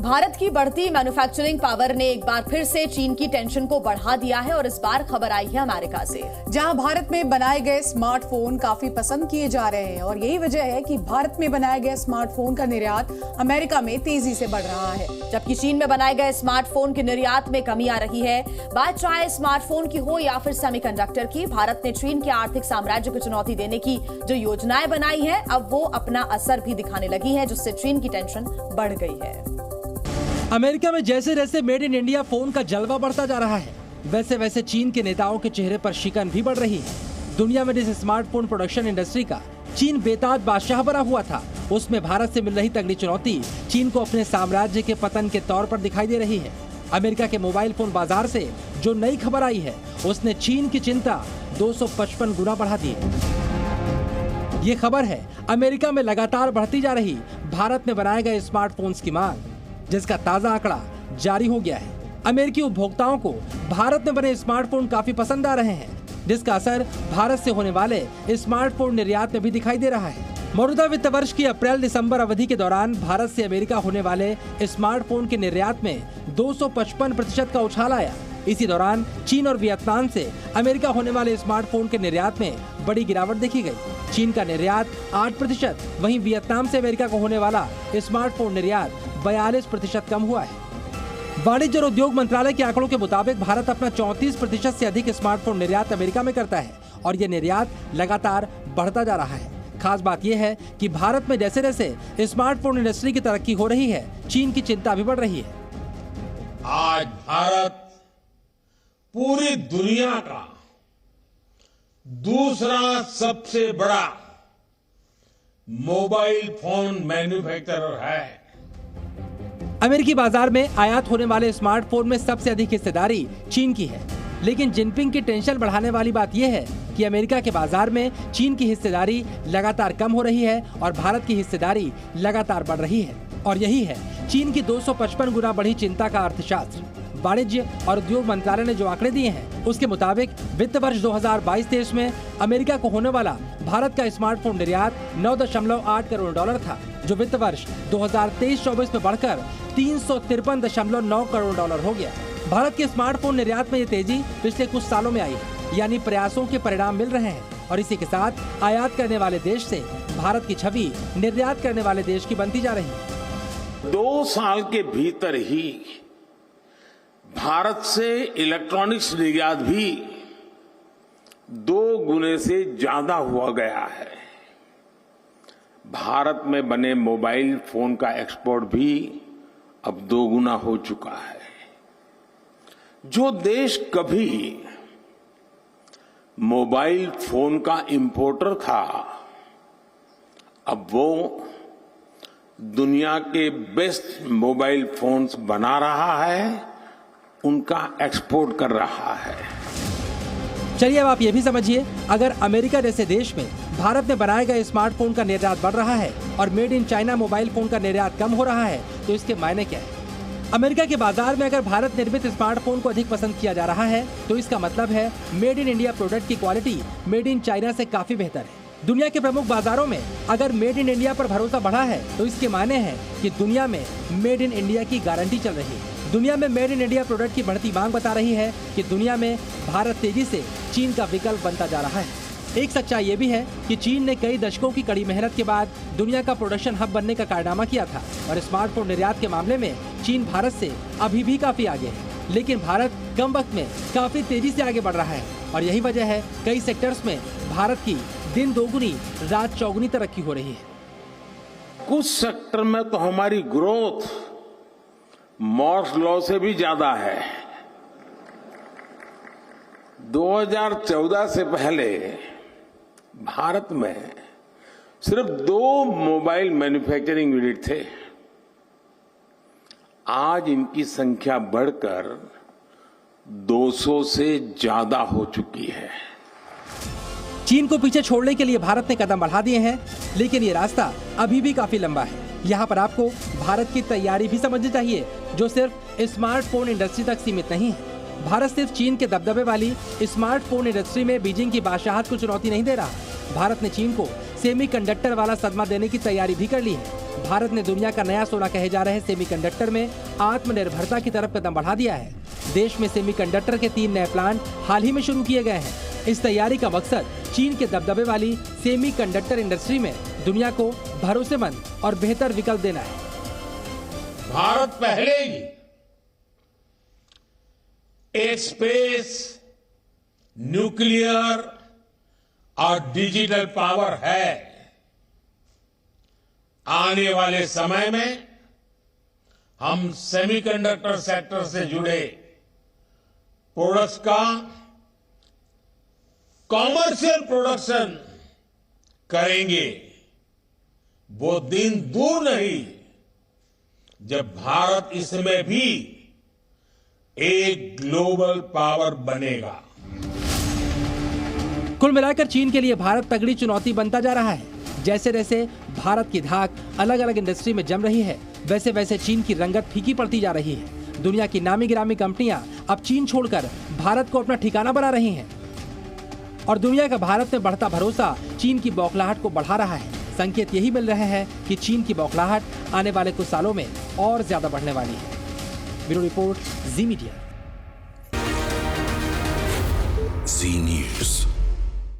भारत की बढ़ती manufacturing power ने एक बार फिर से चीन की टेंशन को बढ़ा दिया है और इस बार खबर आई है अमेरिका से, जहां भारत में बनाए गए स्मार्टफोन काफी पसंद किए जा रहे हैं और यही वजह है कि भारत में बनाए गए स्मार्टफोन का निर्यात अमेरिका में तेजी से बढ़ रहा है, जबकि चीन में बनाए गए स्मार्टफोन के निर्यात में कमी आ रही है। बात चाहे स्मार्टफोन की हो या फिर सेमीकंडक्टर की, भारत ने चीन के आर्थिक साम्राज्य को चुनौती देने की जो योजनाएं बनाई है, अब वो अपना असर भी दिखाने लगी है, जिससे चीन की टेंशन बढ़ गई है। अमेरिका में जैसे जैसे मेड इन इंडिया फोन का जलवा बढ़ता जा रहा है, वैसे वैसे चीन के नेताओं के चेहरे पर शिकन भी बढ़ रही है। दुनिया में जिस स्मार्टफोन प्रोडक्शन इंडस्ट्री का चीन बेताज बादशाह बना हुआ था, उसमें भारत से मिल रही तगड़ी चुनौती चीन को अपने साम्राज्य के पतन के तौर पर दिखाई दे रही है। अमेरिका के मोबाइल फोन बाजार से जो नई खबर आई है, उसने चीन की चिंता 255 गुना बढ़ा दी है। ये खबर है अमेरिका में लगातार बढ़ती जा रही भारत में बनाए गए स्मार्टफोन्स की मांग, जिसका ताजा आंकड़ा जारी हो गया है। अमेरिकी उपभोक्ताओं को भारत में बने स्मार्टफोन काफी पसंद आ रहे हैं, जिसका असर भारत से होने वाले स्मार्टफोन निर्यात में भी दिखाई दे रहा है। मौजूदा वित्त वर्ष की अप्रैल-दिसंबर अवधि के दौरान भारत से अमेरिका होने वाले स्मार्टफोन के निर्यात में 255% का उछाल आया। इसी दौरान चीन और वियतनाम से अमेरिका होने वाले स्मार्टफोन के निर्यात में बड़ी गिरावट देखी गई। चीन का निर्यात 8%, वहीं वियतनाम से अमेरिका को होने वाला स्मार्टफोन निर्यात 42% कम हुआ है। वाणिज्य और उद्योग मंत्रालय के आंकड़ों के मुताबिक भारत अपना 34% से अधिक स्मार्टफोन निर्यात अमेरिका में करता है और ये निर्यात लगातार बढ़ता जा रहा है। खास बात यह है कि भारत में जैसे जैसे स्मार्टफोन इंडस्ट्री की तरक्की हो रही है, चीन की चिंता भी बढ़ रही है। आज भारत पूरी दुनिया का दूसरा सबसे बड़ा मोबाइल फोन मैन्युफैक्चरर है। अमेरिकी बाजार में आयात होने वाले स्मार्टफोन में सबसे अधिक हिस्सेदारी चीन की है, लेकिन जिनपिंग की टेंशन बढ़ाने वाली बात यह है कि अमेरिका के बाजार में चीन की हिस्सेदारी लगातार कम हो रही है और भारत की हिस्सेदारी लगातार बढ़ रही है। और यही है चीन की 255 गुना बढ़ी चिंता का अर्थशास्त्र। वाणिज्य और उद्योग मंत्रालय ने जो आंकड़े दिए हैं, उसके मुताबिक वित्त वर्ष 2022-23 में अमेरिका को होने वाला भारत का स्मार्टफोन निर्यात 9.8 करोड़ डॉलर था, जो वित्त वर्ष 2023-24 में बढ़कर 353.9 करोड़ डॉलर हो गया। भारत के स्मार्टफोन निर्यात में ये तेजी पिछले कुछ सालों में आई है, यानी प्रयासों के परिणाम मिल रहे हैं और इसी के साथ आयात करने वाले देश से भारत की छवि निर्यात करने वाले देश की बनती जा रही है। 2 साल के भीतर ही भारत से इलेक्ट्रॉनिक्स निर्यात भी 2 गुने से ज्यादा हुआ गया है। भारत में बने मोबाइल फोन का एक्सपोर्ट भी अब 2 गुना हो चुका है। जो देश कभी मोबाइल फोन का इंपोर्टर था, अब वो दुनिया के बेस्ट मोबाइल फोन्स बना रहा है, उनका एक्सपोर्ट कर रहा है। चलिए अब आप ये भी समझिए, अगर अमेरिका जैसे देश में भारत में बनाए गए स्मार्टफोन का निर्यात बढ़ रहा है और made in China mobile phone का निर्यात कम हो रहा है, तो इसके मायने क्या है? अमेरिका के बाजार में अगर भारत निर्मित स्मार्टफोन को अधिक पसंद किया जा रहा है, तो इसका मतलब है मेड इन इंडिया प्रोडक्ट की क्वालिटी मेड इन चाइना से काफी बेहतर है। दुनिया के प्रमुख बाजारों में अगर मेड इन इंडिया पर भरोसा बढ़ा है, तो इसके मायने हैं कि दुनिया में मेड इन इंडिया की गारंटी चल रही है। दुनिया में मेड इन इंडिया प्रोडक्ट की बढ़ती मांग बता रही है कि दुनिया में भारत तेजी से चीन का विकल्प बनता जा रहा है। एक सच्चाई ये भी है कि चीन ने कई दशकों की कड़ी मेहनत के बाद दुनिया का प्रोडक्शन हब बनने का कारनामा किया था और स्मार्टफोन निर्यात के मामले में चीन भारत से अभी भी काफी आगे है, लेकिन भारत कम वक्त में काफी तेजी से आगे बढ़ रहा है और यही वजह है कई सेक्टर्स में भारत की दिन दोगुनी रात चौगुनी तरक्की हो रही है। कुछ सेक्टर में तो हमारी ग्रोथ मॉर्स लॉ से भी ज्यादा है। 2014 से पहले भारत में सिर्फ 2 मोबाइल मैन्युफैक्चरिंग यूनिट थे। आज इनकी संख्या बढ़कर 200 से ज्यादा हो चुकी है। चीन को पीछे छोड़ने के लिए भारत ने कदम बढ़ा दिए हैं, लेकिन ये रास्ता अभी भी काफी लंबा है। यहाँ पर आपको भारत की तैयारी भी समझनी चाहिए, जो सिर्फ स्मार्टफोन इंडस्ट्री तक सीमित नहीं है। भारत सिर्फ चीन के दबदबे वाली स्मार्टफोन इंडस्ट्री में बीजिंग की बादशाहत को चुनौती नहीं दे रहा। भारत ने चीन को सेमीकंडक्टर वाला सदमा देने की तैयारी भी कर ली है। भारत ने दुनिया का नया सोना कहे जा रहे सेमीकंडक्टर में आत्मनिर्भरता की तरफ कदम बढ़ा दिया है। देश में सेमीकंडक्टर के 3 नए प्लांट हाल ही में शुरू किए गए हैं। इस तैयारी का मकसद चीन के दबदबे वाली सेमीकंडक्टर इंडस्ट्री में दुनिया को भरोसेमंद और बेहतर विकल्प देना है। भारत पहले ही एक स्पेस, न्यूक्लियर और डिजिटल पावर है। आने वाले समय में हम सेमीकंडक्टर सेक्टर से जुड़े प्रोडक्ट्स का कॉमर्शियल प्रोडक्शन करेंगे। वो दिन दूर नहीं जब भारत इसमें भी एक ग्लोबल पावर बनेगा। कुल मिलाकर चीन के लिए भारत तगड़ी चुनौती बनता जा रहा है। जैसे जैसे भारत की धाक अलग अलग इंडस्ट्री में जम रही है, वैसे वैसे चीन की रंगत फीकी पड़ती जा रही है। दुनिया की नामी गिरामी कंपनियां अब चीन छोड़कर भारत को अपना ठिकाना बना रही हैं और दुनिया का भारत में बढ़ता भरोसा चीन की बौखलाहट को बढ़ा रहा है। संकेत यही मिल रहे हैं कि चीन की बौखलाहट आने वाले कुछ सालों में और ज्यादा बढ़ने वाली है। ब्यूरो रिपोर्ट, जी मीडिया। जी न्यूज़।